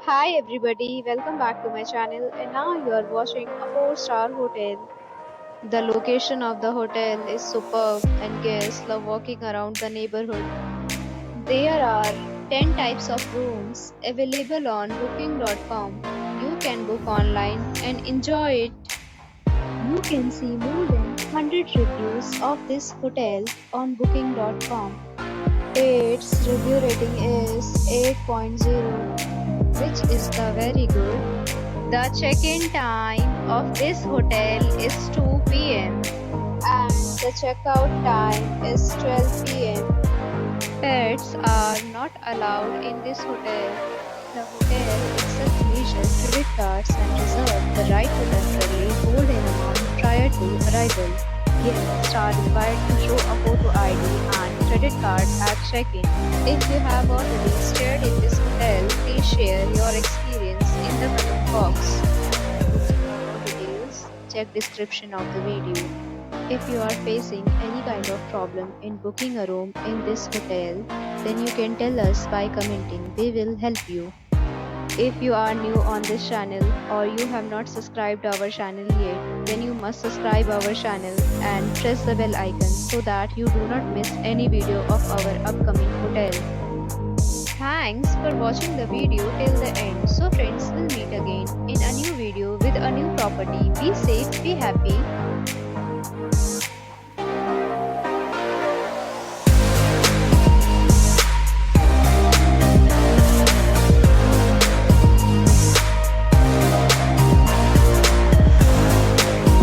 Hi everybody, welcome back to my channel and now you are watching a 4-star hotel. The location of the hotel is superb and guests love walking around the neighborhood. There are 10 types of rooms available on booking.com. You can book online and enjoy it. You can see more than 100 reviews of this hotel on booking.com. Its review rating is 8.0, which is the very good. The check-in time of this hotel is 2 p.m. and the checkout time is 12 p.m. Pets are not allowed in this hotel. The hotel accepts major credit cards and reserves the right to temporarily hold an amount prior to arrival. Guests are required to show a photo ID and credit card at check-in. If you have already stayed in this hotel, please share your experience in the comment box. For more details, check description of the video. If you are facing any kind of problem in booking a room in this hotel, then you can tell us by commenting. We will help you. If you are new on this channel or you have not subscribed our channel yet, then you must subscribe our channel and press the bell icon so that you do not miss any video of our upcoming hotel. Thanks for watching the video till the end. So friends, will meet again in a new video with a new property. Be safe, be happy.